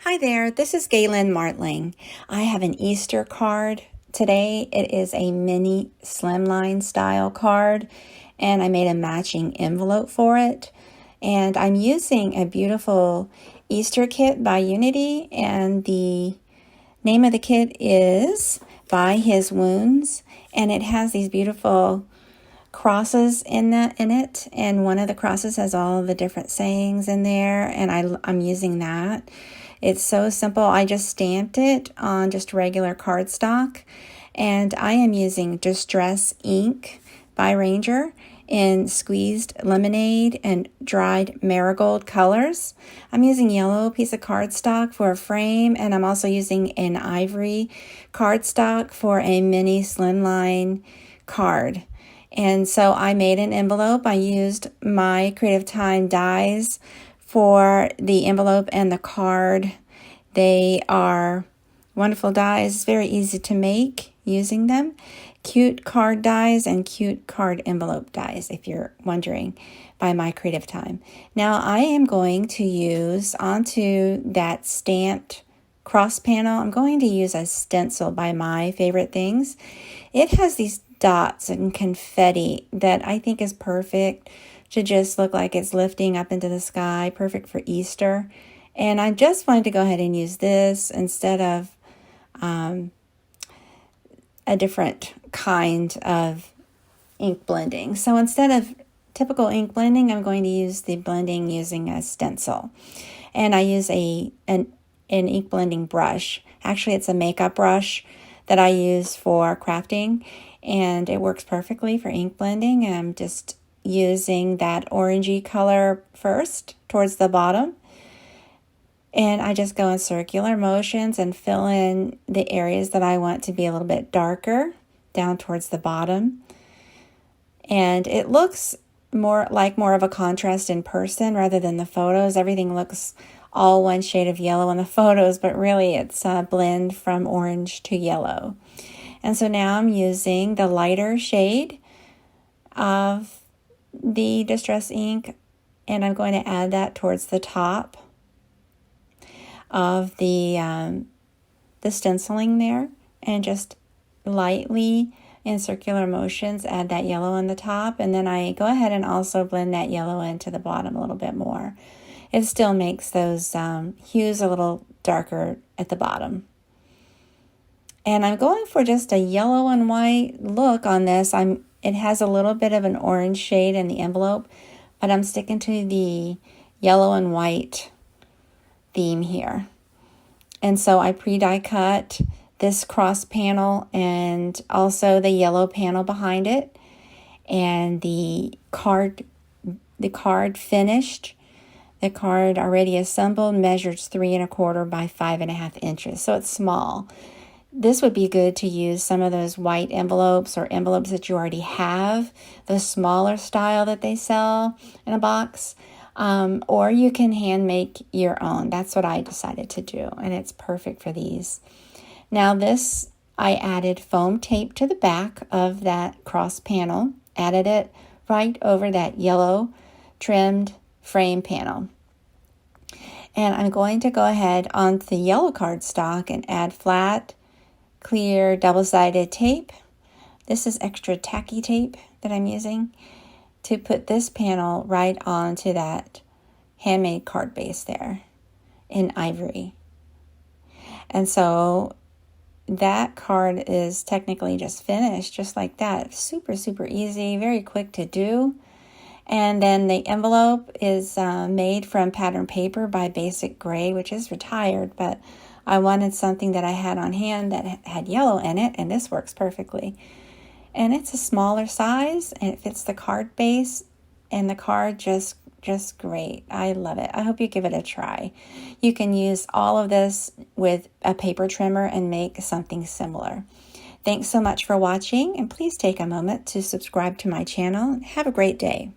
Hi there, this is Galen Martling. I have an Easter card today. It is a mini Slimline style card, and I made a matching envelope for it. And I'm using a beautiful Easter kit by Unity, and the name of the kit is By His Wounds, and it has these beautiful crosses in it, and one of the crosses has all the different sayings in there, and I'm using that. It's so simple. I just stamped it on just regular cardstock, and I am using Distress ink by Ranger in squeezed lemonade and dried marigold colors. I'm using yellow piece of cardstock for a frame, and I'm also using an ivory cardstock for a mini Slimline card. And so I made an envelope. I used my Creative Time dies for the envelope and the card. They are wonderful dies, very easy to make using them. Cute card dies and cute card envelope dies, if you're wondering, by my Creative Time. Now I am going to use onto that stamped cross panel, I'm going to use a stencil by My Favorite Things. It has these dots and confetti that I think is perfect to just look like it's lifting up into the sky, perfect for Easter. And I just wanted to go ahead and use this instead of a different kind of ink blending. So instead of typical ink blending, I'm going to use the blending using a stencil. And I use an ink blending brush. Actually, it's a makeup brush that I use for crafting, and it works perfectly for ink blending. And I'm just using that orangey color first towards the bottom. And I just go in circular motions and fill in the areas that I want to be a little bit darker down towards the bottom. And it looks more of a contrast in person rather than the photos. Everything looks all one shade of yellow in the photos, but really it's a blend from orange to yellow. And so now I'm using the lighter shade of the Distress ink, and I'm going to add that towards the top of the stenciling there, and just lightly in circular motions add that yellow on the top, and then I go ahead and also blend that yellow into the bottom a little bit more. It still makes those hues a little darker at the bottom. And I'm going for just a yellow and white look on this. It has a little bit of an orange shade in the envelope, but I'm sticking to the yellow and white theme here. And so I pre-die cut this cross panel and also the yellow panel behind it, and the card finished. The card already assembled measures 3 1/4 by 5 1/2 inches, so it's small. This would be good to use some of those white envelopes or envelopes that you already have, the smaller style that they sell in a box, or you can hand make your own. That's what I decided to do, and it's perfect for these. Now this, I added foam tape to the back of that cross panel, added it right over that yellow trimmed frame panel. And I'm going to go ahead onto the yellow cardstock and add flat, clear, double-sided tape. This is extra tacky tape that I'm using to put this panel right onto that handmade card base there in ivory. And so that card is technically just finished, just like that. Super, super easy, very quick to do. And then the envelope is made from pattern paper by Basic Gray, which is retired, but I wanted something that I had on hand that had yellow in it, and this works perfectly. And it's a smaller size, and it fits the card base, and the card just great. I love it. I hope you give it a try. You can use all of this with a paper trimmer and make something similar. Thanks so much for watching, and please take a moment to subscribe to my channel. Have a great day.